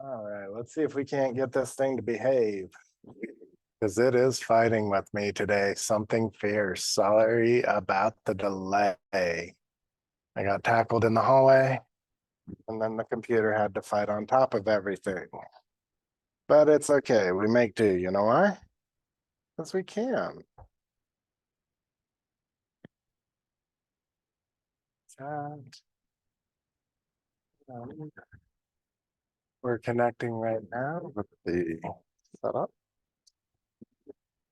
All right, let's see if we can't get this thing to behave. Because it is fighting with me today. Something fierce. Sorry about the delay. I got tackled in the hallway, and then the computer had to fight on top of everything. But it's okay. We make do. You know why? Because we can. Chat. We're connecting right now with the setup.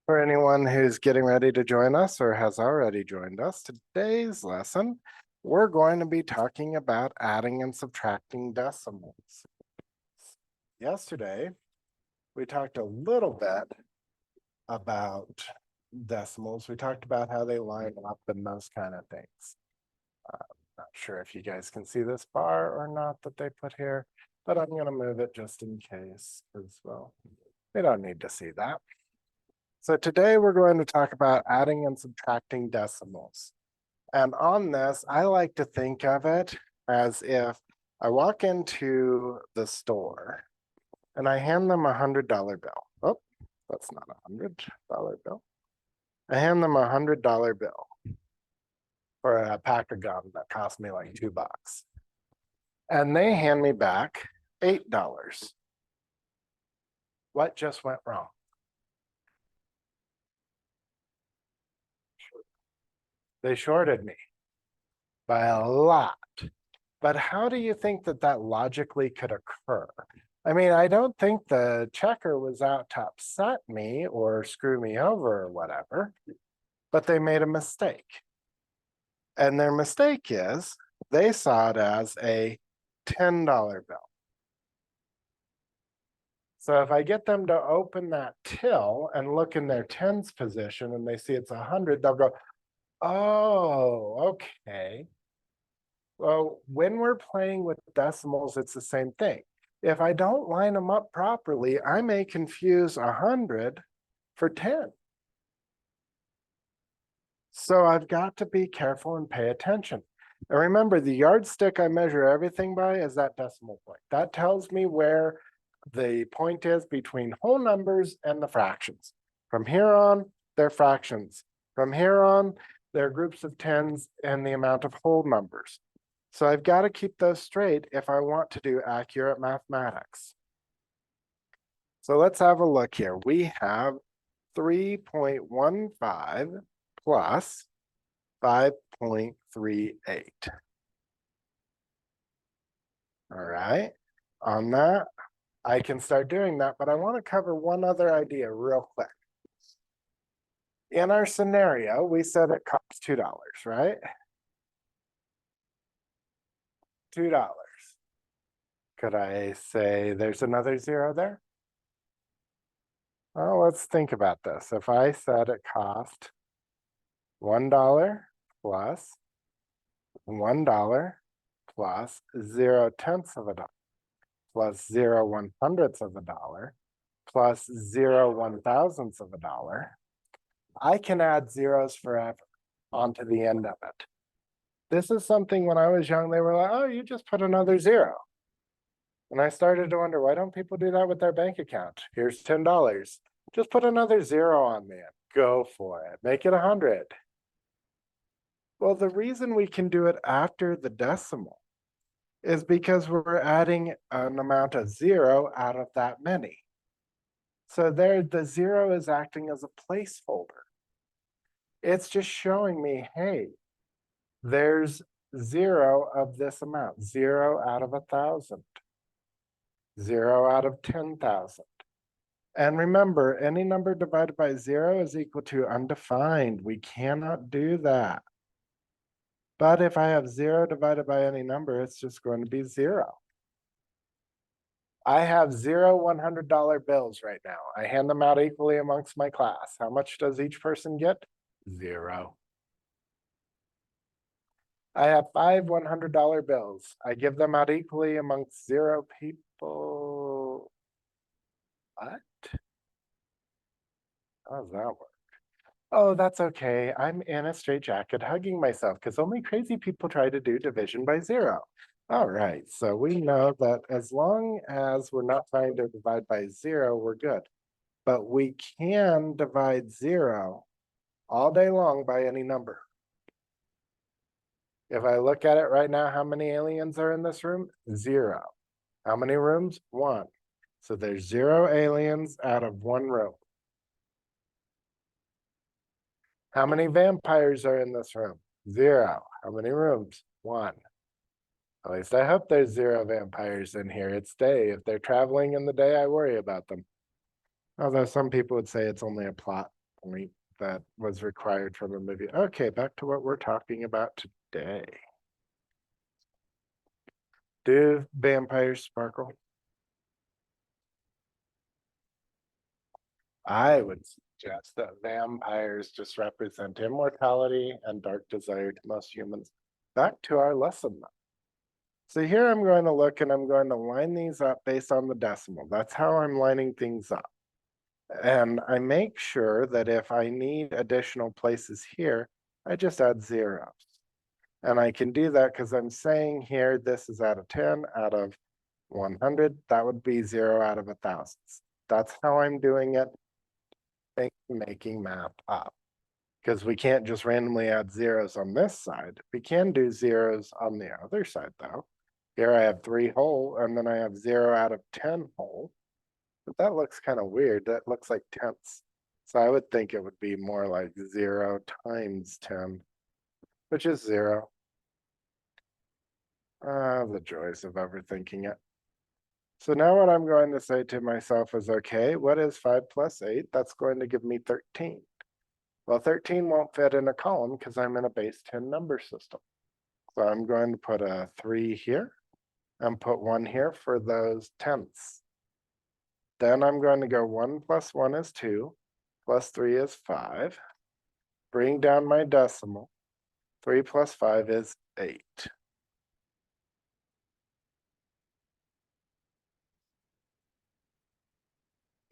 For anyone who's getting ready to join us or has already joined us, today's lesson, we're going to be talking about adding and subtracting decimals. Yesterday, we talked a little bit about decimals. We talked about how they line up and those kind of things. Not sure if you guys can see this bar or not that they put here, but I'm going to move it just in case as well. We don't need to see that. So today we're going to talk about adding and subtracting decimals. And on this, I like to think of it as if I walk into the store and I hand them $100 bill. Oh, that's not $100 bill. I hand them $100 bill for a pack of gum that cost me like $2. And they hand me back $8. What just went wrong? They shorted me by a lot. But how do you think that that logically could occur? I mean, I don't think the checker was out to upset me or screw me over or whatever, but they made a mistake. And their mistake is they saw it as a $10 bill. So if I get them to open that till and look in their tens position and they see it's 100, they'll go, oh, okay. Well, when we're playing with decimals, it's the same thing. If I don't line them up properly, I may confuse 100 for 10. So I've got to be careful and pay attention. And remember, the yardstick I measure everything by is that decimal point. That tells me where the point is between whole numbers and the fractions. From here on, they're fractions. From here on, they're groups of tens and the amount of whole numbers. So I've got to keep those straight if I want to do accurate mathematics. So let's have a look here. We have 3.15 plus 5.38. All right, on that, I can start doing that, but I want to cover one other idea real quick. In our scenario, we said it costs $2, right? $2. Could I say there's another zero there? Well, let's think about this. If I said it cost $1 plus $1 plus 0.1 of a dollar plus 0.1 of a dollar plus 0.1 of a dollar, I can add zeros forever onto the end of it. This is something when I was young, they were like, oh, you just put another zero. And I started to wonder, why don't people do that with their bank account? Here's $10. Just put another zero on the end. Go for it. Make it 100. Well, the reason we can do it after the decimal is because we're adding an amount of zero out of that many. So there, the zero is acting as a placeholder. It's just showing me, hey, there's zero of this amount, 0 out of 1,000, 0 out of 10,000. And remember, any number divided by 0 is equal to undefined. We cannot do that. But if I have 0 divided by any number, it's just going to be 0. I have 0 $100 bills right now. I hand them out equally amongst my class. How much does each person get? 0. I have 5 $100 bills. I give them out equally amongst 0 people. What? How does that work? Oh, that's okay. I'm in a straitjacket hugging myself because only crazy people try to do division by 0. All right, so we know that as long as we're not trying to divide by 0, we're good. But we can divide 0 all day long by any number. If I look at it right now, how many aliens are in this room? 0. How many rooms? 1. So there's 0 aliens out of 1 room. How many vampires are in this room? 0. How many rooms? 1. At least I hope there's 0 vampires in here. It's day. If they're traveling in the day, I worry about them. Although some people would say it's only a plot point that was required from the movie. Okay, back to what we're talking about today. Do vampires sparkle? I would suggest that vampires just represent immortality and dark desire to most humans. Back to our lesson. So here I'm going to look and I'm going to line these up based on the decimal. That's how I'm lining things up. And I make sure that if I need additional places here, I just add zeros. And I can do that because I'm saying here, this is out of 10, out of 100, that would be 0 out of 1,000. That's how I'm doing it, making math up. Because we can't just randomly add zeros on this side. We can do zeros on the other side though. Here I have 3 whole, and then I have 0 out of 10 whole. But that looks kind of weird. That looks like tenths. So I would think it would be more like 0 times 10, which is 0. The joys of overthinking it. So now what I'm going to say to myself is, okay, what is 5 plus 8? That's going to give me 13. Well, 13 won't fit in a column because I'm in a base 10 number system. So I'm going to put a 3 here and put 1 here for those tenths. Then I'm going to go 1 plus 1 is 2, plus 3 is 5. Bring down my decimal. 3 plus 5 is 8.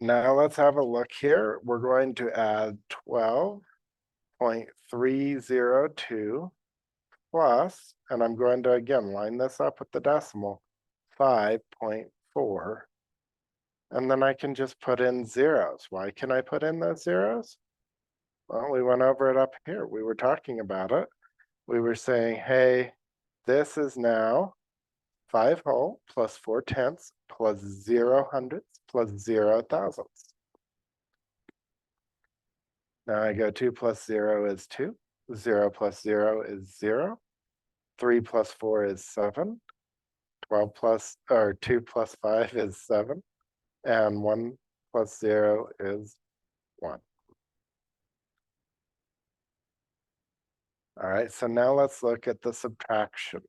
Now let's have a look here. We're going to add 12.302 plus, and I'm going to again line this up with the decimal, 5.4. And then I can just put in zeros. Why can I put in those zeros? Well, we went over it up here. We were talking about it. We were saying, hey, this is now 5 whole plus 4 tenths plus 0 hundredths plus 0 thousandths. Now I go 2 plus 0 is 2. 0 plus 0 is 0. 3 plus 4 is 7. 2 plus 5 is 7. And 1 plus 0 is 1. All right, so now let's look at the subtraction.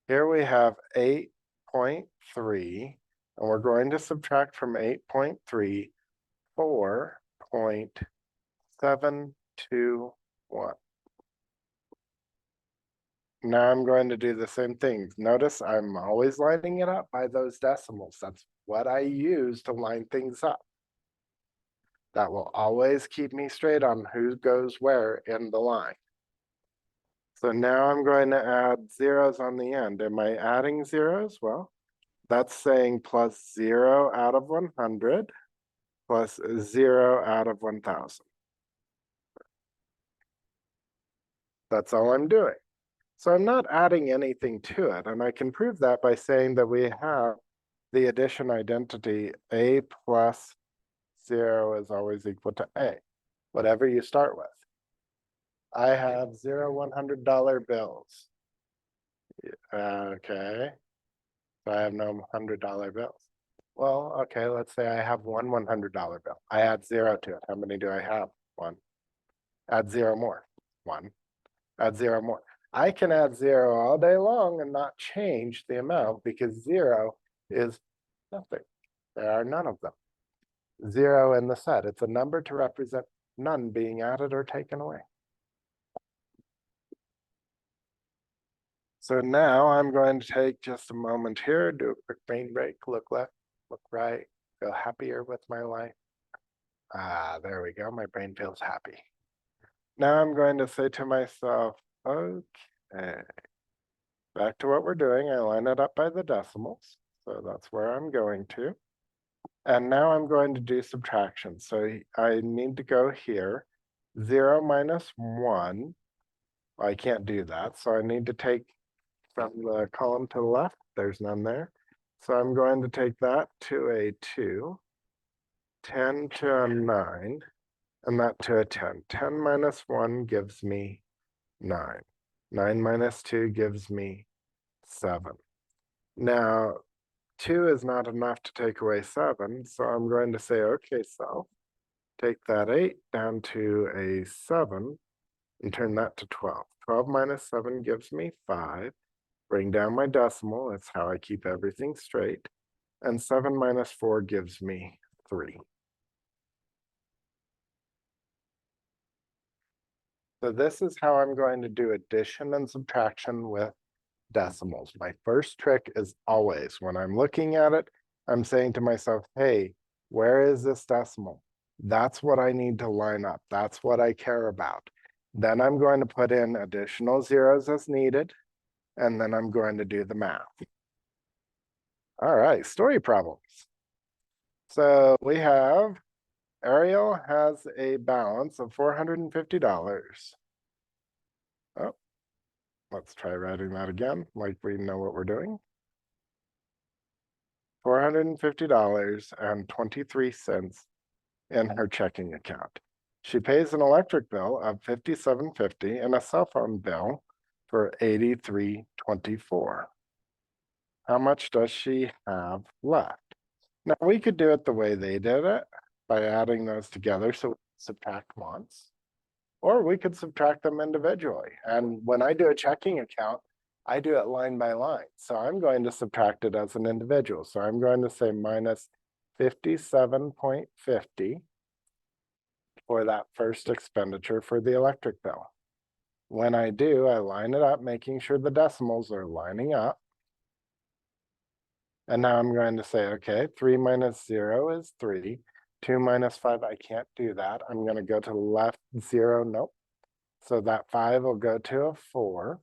Here we have 8.3, and we're going to subtract from 8.3 4.721. Now I'm going to do the same thing. Notice I'm always lining it up by those decimals. That's what I use to line things up. That will always keep me straight on who goes where in the line. So now I'm going to add zeros on the end. Am I adding zeros? Well, that's saying plus 0 out of 100 plus 0 out of 1,000. That's all I'm doing. So I'm not adding anything to it. And I can prove that by saying that we have the addition identity a plus 0 is always equal to a, whatever you start with. I have 0 $100 bills. Okay. So I have no $100 bills. Well, okay, let's say I have one $100 bill. I add 0 to it. How many do I have? 1. Add 0 more. 1. Add 0 more. I can add 0 all day long and not change the amount because 0 is nothing. There are none of them. 0 in the set. It's a number to represent none being added or taken away. So now I'm going to take just a moment here, do a quick brain break, look left, look right, feel happier with my life. There we go. My brain feels happy. Now I'm going to say to myself, okay, Back to what we're doing, I line it up by the decimals. So that's where I'm going to. And now I'm going to do subtraction. So I need to go here. 0 minus 1. Well, I can't do that. So I need to take from the column to the left. There's none there. So I'm going to take that to a 2, 10 to a 9, and that to a 10. 10 minus 1 gives me 9. 9 minus 2 gives me 7. Now, 2 is not enough to take away 7, so I'm going to say, okay, so take that 8 down to a 7 and turn that to 12. 12 minus 7 gives me 5. Bring down my decimal, that's how I keep everything straight. And 7 minus 4 gives me 3. So this is how I'm going to do addition and subtraction with decimals. My first trick is always, when I'm looking at it, I'm saying to myself, hey, where is this decimal? That's what I need to line up. That's what I care about. Then I'm going to put in additional zeros as needed, and then I'm going to do the math. All right, story problems. So we have Ariel has a balance of $450. Oh, let's try writing that again, like we know what we're doing. $450.23 in her checking account. She pays an electric bill of $57.50 and a cell phone bill for $83.24. How much does she have left? Now we could do it the way they did it by adding those together, so subtract once, or we could subtract them individually. And when I do a checking account, I do it line by line. So I'm going to subtract it as an individual. So I'm going to say minus 57.50 for that first expenditure for the electric bill. When I do, I line it up, making sure the decimals are lining up. And now I'm going to say, okay, 3 minus 0 is 3. 2 minus 5, I can't do that. I'm going to go to the left 0, nope. So that 5 will go to a 4.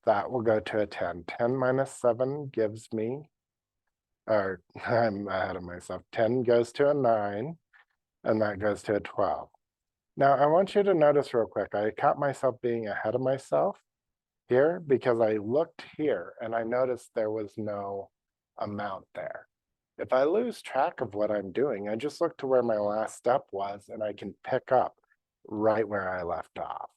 That will go to a 10. 10 minus 7 gives me, or I'm ahead of myself, 10 goes to a 9, and that goes to a 12. Now, I want you to notice real quick, I caught myself being ahead of myself here because I looked here and I noticed there was no amount there. If I lose track of what I'm doing, I just look to where my last step was and I can pick up right where I left off.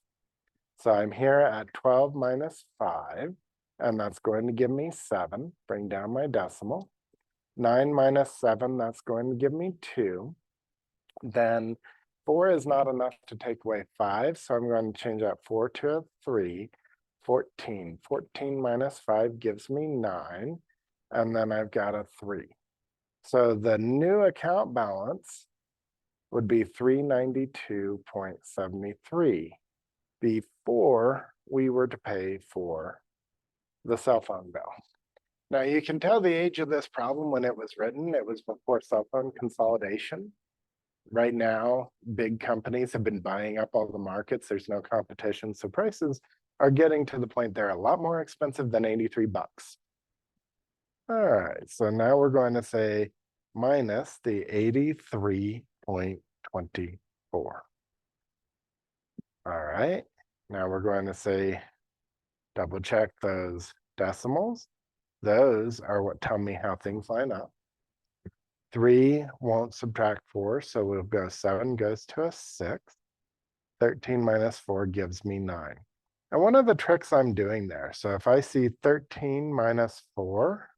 So I'm here at 12 minus 5, and that's going to give me 7. Bring down my decimal. 9 minus 7, that's going to give me 2. Then 4 is not enough to take away 5, so I'm going to change that 4 to a 3. 14. 14 minus 5 gives me 9, and then I've got a 3. So the new account balance would be $392.73 before we were to pay for the cell phone bill. Now you can tell the age of this problem when it was written. It was before cell phone consolidation. Right now, big companies have been buying up all the markets. There's no competition, so prices are getting to the point they're a lot more expensive than 83 bucks. All right, so now we're going to say minus the 83.24. All right, now we're going to say double check those decimals. Those are what tell me how things line up. 3 won't subtract 4, so we'll go 7 goes to a 6. 13 minus 4 gives me 9. And one of the tricks I'm doing there, so if I see 13 minus 4,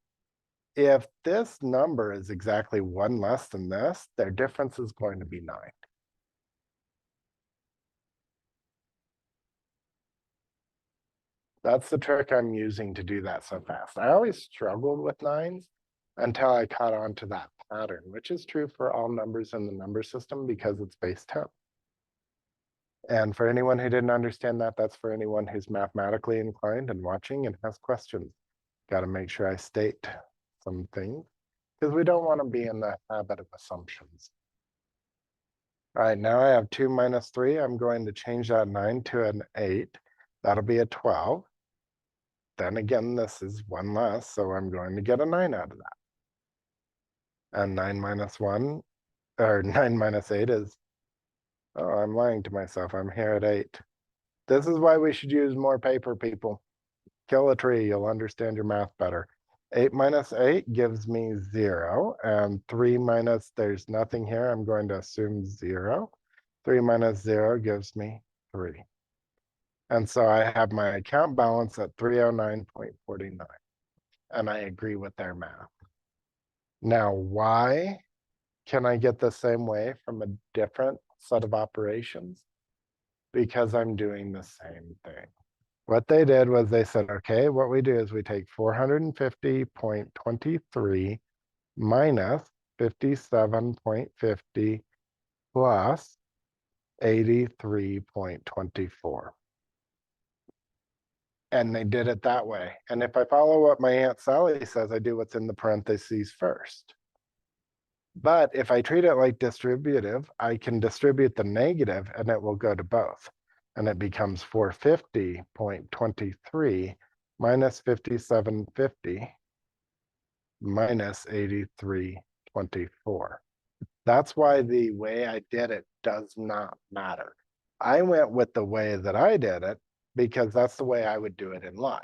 if this number is exactly 1 less than this, their difference is going to be 9. That's the trick I'm using to do that so fast. I always struggled with 9s until I caught on to that pattern, which is true for all numbers in the number system because it's base 10. And for anyone who didn't understand that, that's for anyone who's mathematically inclined and watching and has questions. Got to make sure I state some things because we don't want to be in the habit of assumptions. All right, now I have 2 minus 3. I'm going to change that 9 to an 8. That'll be a 12. then again, this is 1 less, so I'm going to get a 9 out of that. And 9 minus 1, or 9 minus 8 is, oh, I'm lying to myself. I'm here at 8. This is why we should use more paper, people. Kill a tree, you'll understand your math better. 8 minus 8 gives me 0, and 3 minus, there's nothing here, I'm going to assume 0. 3 minus 0 gives me 3. And so I have my account balance at 309.49. And I agree with their math. Now, why can I get the same way from a different set of operations? Because I'm doing the same thing. What they did was they said, okay, what we do is we take 450.23 minus 57.50 plus 83.24. And they did it that way. And if I follow what my Aunt Sally says, I do what's in the parentheses first. But if I treat it like distributive, I can distribute the negative and it will go to both. And it becomes 450.23 minus 5750 minus 83.24. That's why the way I did it does not matter. I went with the way that I did it because that's the way I would do it in life.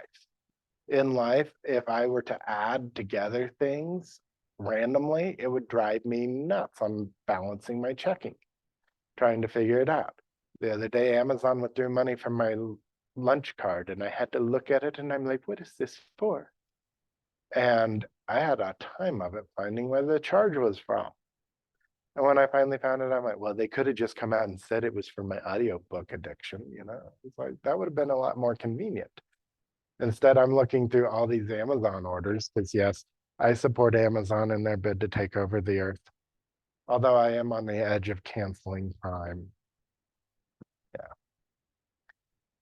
In life, if I were to add together things randomly, it would drive me nuts. I'm balancing my checking, trying to figure it out. The other day, Amazon withdrew money from my lunch card, and I had to look at it, and I'm like, what is this for? And I had a time of it finding where the charge was from. And when I finally found it, I'm like, well, they could have just come out and said it was for my audiobook addiction, you know? It's like, that would have been a lot more convenient. Instead, I'm looking through all these Amazon orders because, yes, I support Amazon in their bid to take over the earth. Although I am on the edge of canceling Prime. Yeah.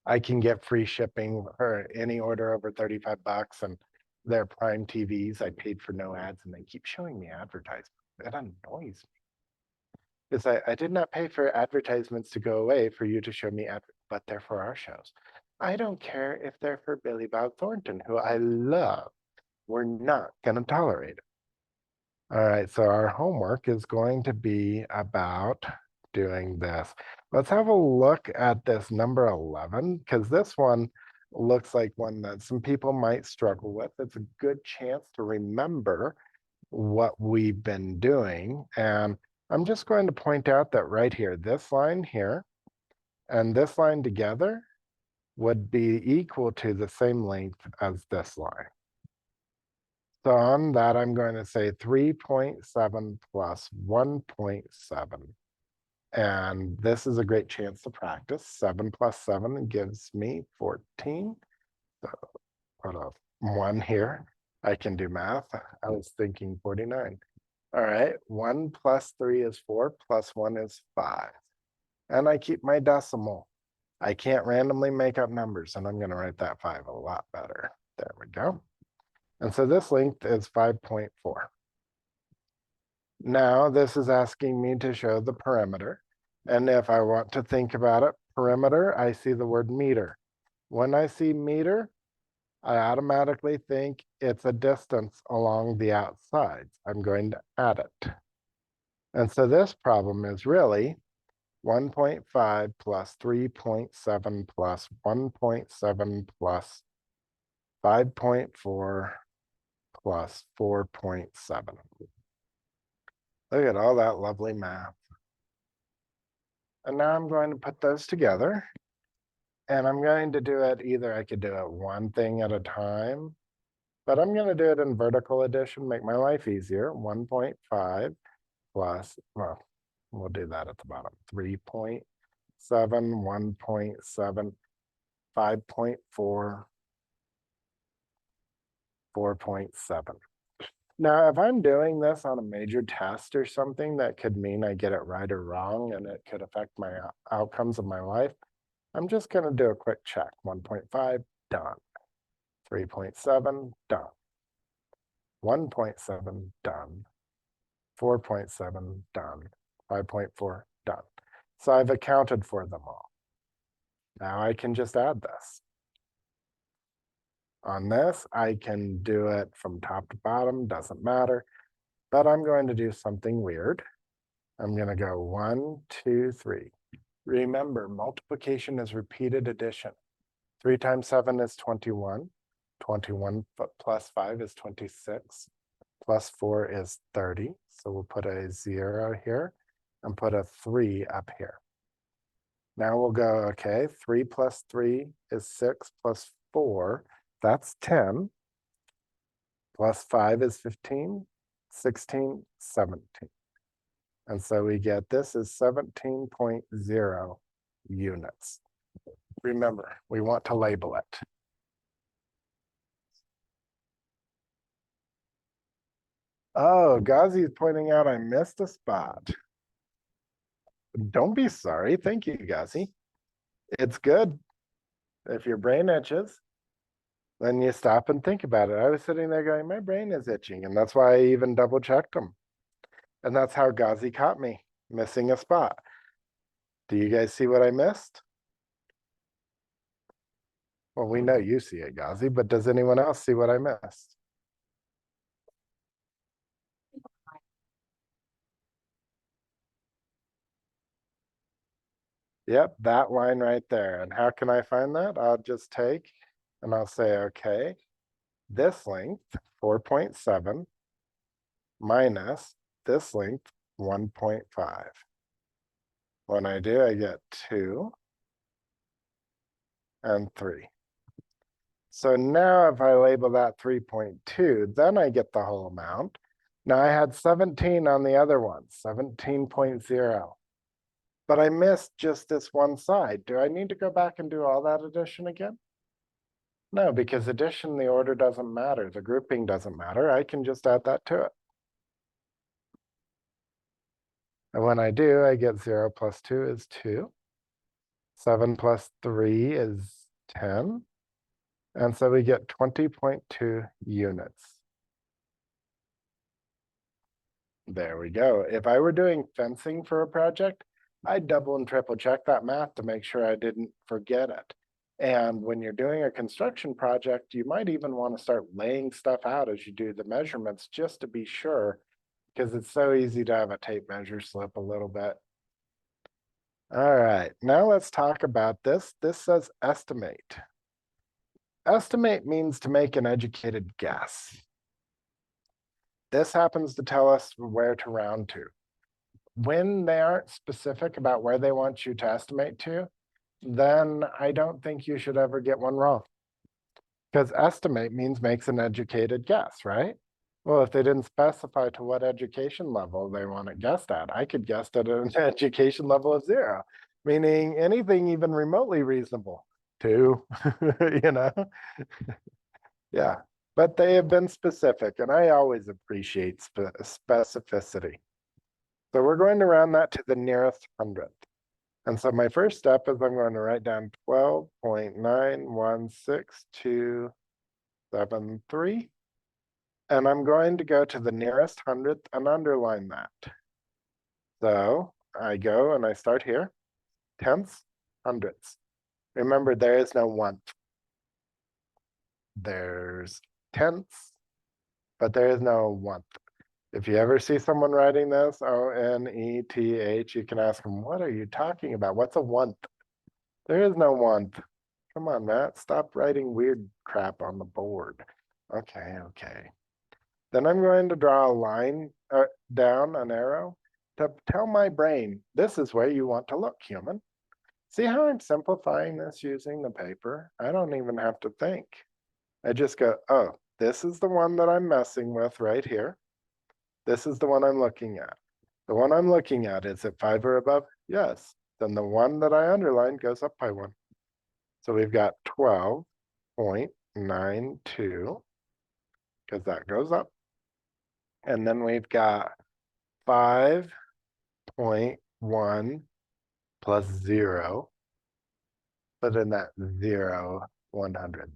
I can get free shipping for any order over 35 bucks, and their Prime TVs, I paid for no ads, and they keep showing me advertisements. It annoys me. Because I did not pay for advertisements to go away for you to show me but they're for our shows. I don't care if they're for Billy Bob Thornton, who I love. We're not going to tolerate it. All right, so our homework is going to be about doing this. Let's have a look at this number 11, because this one looks like one that some people might struggle with. It's a good chance to remember what we've been doing. And I'm just going to point out that right here, this line here and this line together would be equal to the same length as this line. So on that, I'm going to say 3.7 plus 1.7. And this is a great chance to practice. 7 plus 7 gives me 14. So put a 1 here. I can do math. I was thinking 49. All right, 1 plus 3 is 4, plus 1 is 5. And I keep my decimal. I can't randomly make up numbers, and I'm going to write that 5 a lot better. There we go. And so this length is 5.4. Now this is asking me to show the perimeter. And if I want to think about it, perimeter, I see the word meter. When I see meter, I automatically think it's a distance along the outsides. I'm going to add it. And so this problem is really 1.5 plus 3.7 plus 1.7 plus 5.4 plus 4.7. Look at all that lovely math. And now I'm going to put those together. And I'm going to do it either, I could do it one thing at a time, but I'm going to do it in vertical addition, make my life easier. 1.5 plus, well, we'll do that at the bottom. 3.7, 1.7, 5.4, 4.7. Now, if I'm doing this on a major test or something, that could mean I get it right or wrong, and it could affect my outcomes of my life. I'm just going to do a quick check. 1.5, done. 3.7, done. 1.7, done. 4.7, done. 5.4, done. So I've accounted for them all. Now I can just add this. On this, I can do it from top to bottom, doesn't matter, but I'm going to do something weird. I'm going to go 1, 2, 3. Remember, multiplication is repeated addition. 3 times 7 is 21. 21 plus 5 is 26. Plus 4 is 30. So we'll put a 0 here and put a 3 up here. Now we'll go, okay, 3 plus 3 is 6 plus 4. That's 10. Plus 5 is 15, 16, 17. And so we get this is 17.0 units. Remember, we want to label it. Oh, Ghazi is pointing out I missed a spot. Don't be sorry. Thank you, Ghazi. It's good. If your brain itches, then you stop and think about it. I was sitting there going, my brain is itching. And that's why I even double checked them. And that's how Ghazi caught me, missing a spot. Do you guys see what I missed? Well, we know you see it, Ghazi, but does anyone else see what I missed? Yep, that line right there. And how can I find that? I'll just take and I'll say, okay, this length, 4.7, minus this length, 1.5. When I do, I get 2 and 3. So now if I label that 3.2, then I get the whole amount. Now I had 17 on the other one, 17.0. But I missed just this one side. Do I need to go back and do all that addition again? No, because addition, the order doesn't matter. The grouping doesn't matter. I can just add that to it. And when I do, I get 0 plus 2 is 2. 7 plus 3 is 10. And so we get 20.2 units. There we go. If I were doing fencing for a project, I'd double and triple check that math to make sure I didn't forget it. And when you're doing a construction project, you might even want to start laying stuff out as you do the measurements just to be sure, because it's so easy to have a tape measure slip a little bit. All right, now let's talk about this. This says estimate. Estimate means to make an educated guess. This happens to tell us where to round to. When they aren't specific about where they want you to estimate to, then I don't think you should ever get one wrong. Because estimate means makes an educated guess, right? Well, if they didn't specify to what education level they want it guessed at, I could guess at an education level of 0, meaning anything even remotely reasonable. 2, you know? Yeah, but they have been specific, and I always appreciate specificity. So we're going to round that to the nearest hundredth. And so my first step is I'm going to write down 12.916273. And I'm going to go to the nearest hundredth and underline that. So I go and I start here, tenths, hundredths. Remember, there is no one. There's tenths, but there is no one. If you ever see someone writing this, O-N-E-T-H, you can ask them, what are you talking about? What's a one? There is no one. Come on, Matt, stop writing weird crap on the board. Okay. Then I'm going to draw a line down, an arrow, to tell my brain, this is where you want to look, human. See how I'm simplifying this using the paper? I don't even have to think. I just go, oh, this is the one that I'm messing with right here. This is the one I'm looking at. The one I'm looking at, is it 5 or above? Yes. Then the one that I underlined goes up by 1. So we've got 12.92, because that goes up. And then we've got 5.1 plus 0. Put in that 0, 100.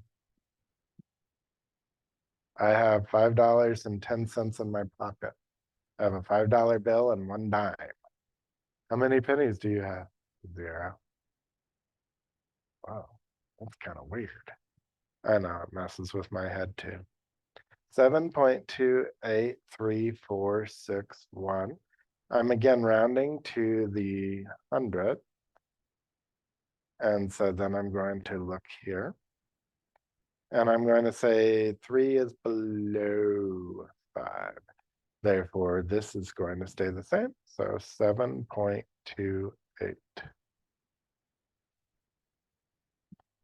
I have $5.10 in my pocket. I have a $5 bill and 1 dime. How many pennies do you have? 0. Wow, that's kind of weird. I know it messes with my head too. 7.28346 I'm again rounding to the 100. And so then I'm going to look here. And I'm going to say 3 is below 5. Therefore, this is going to stay the same. So 7.28.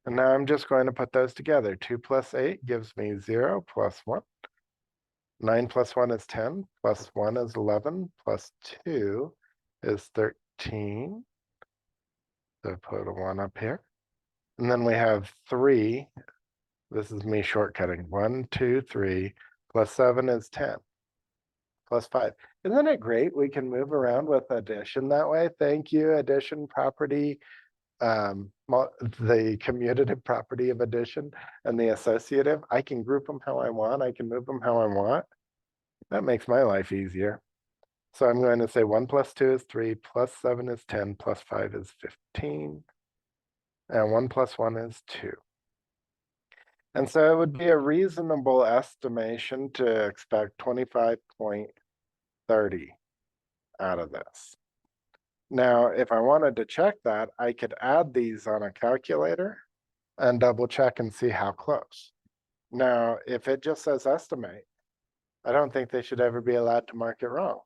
And now I'm just going to put those together. 2 plus 8 gives me 0 plus 1. 9 plus 1 is 10, plus 1 is 11, plus 2 is 13. So put a 1 up here. And then we have 3. This is me shortcutting. 1, 2, 3, plus 7 is 10, plus 5. Isn't it great? We can move around with addition that way. Thank you, addition property. The commutative property of addition and the associative. I can group them how I want. I can move them how I want. That makes my life easier. So I'm going to say 1 plus 2 is 3, plus 7 is 10, plus 5 is 15. And 1 plus 1 is 2. And so it would be a reasonable estimation to expect 25.30 out of this. Now, if I wanted to check that, I could add these on a calculator and double check and see how close. Now, if it just says estimate, I don't think they should ever be allowed to mark it wrong.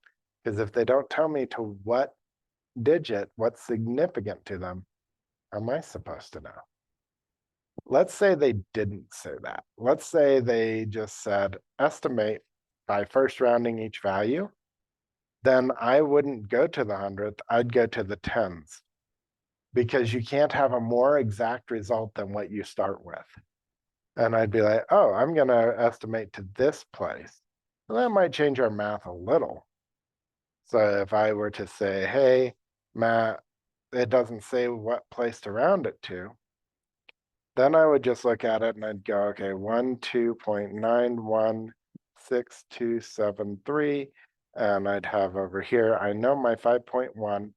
Because if they don't tell me to what digit, what's significant to them, how am I supposed to know? Let's say they didn't say that. Let's say they just said estimate by first rounding each value. Then I wouldn't go to the 100th, I'd go to the tens. Because you can't have a more exact result than what you start with. And I'd be like, oh, I'm going to estimate to this place. Well, that might change our math a little. So if I were to say, hey, Matt, it doesn't say what place to round it to, then I would just look at it and I'd go, okay, 12.916273. And I'd have over here, I know my 5.1.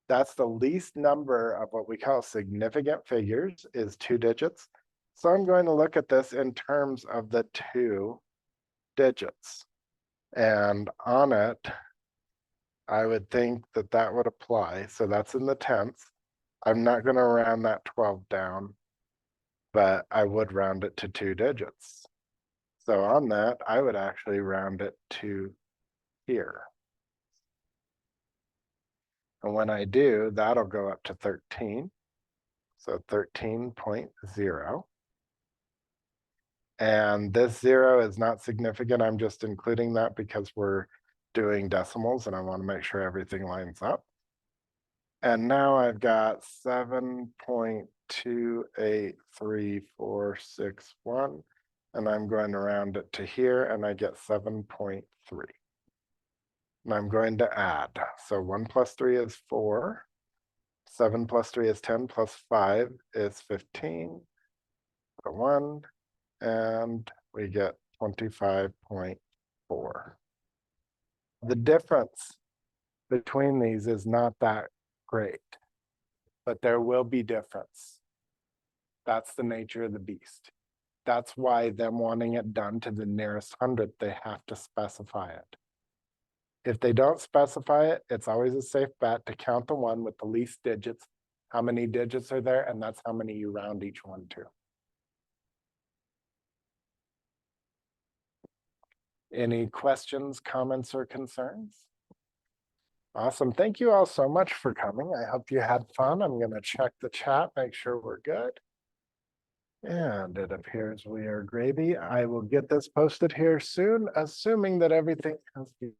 That's the least number of what we call significant figures is 2 digits. So I'm going to look at this in terms of the 2 digits. And on it, I would think that that would apply. So that's in the tenths. I'm not going to round that 12 down, but I would round it to 2 digits. So on that, I would actually round it to here. And when I do, that'll go up to 13. So 13.0. And this 0 is not significant. I'm just including that because we're doing decimals and I want to make sure everything lines up. And now I've got 7.283461. And I'm going to round it to here and I get 7.3. And I'm going to add. So 1 plus 3 is 4. 7 plus 3 is 10, plus 5 is 15. So 1. And we get 25.4. The difference between these is not that great, but there will be difference. That's the nature of the beast. That's why them wanting it done to the nearest 100th, they have to specify it. If they don't specify it, it's always a safe bet to count the one with the least digits. How many digits are there? And that's how many you round each one to. Any questions, comments, or concerns? Awesome. Thank you all so much for coming. I hope you had fun. I'm going to check the chat, make sure we're good. And it appears we are gravy. I will get this posted here soon, assuming that everything has behaved.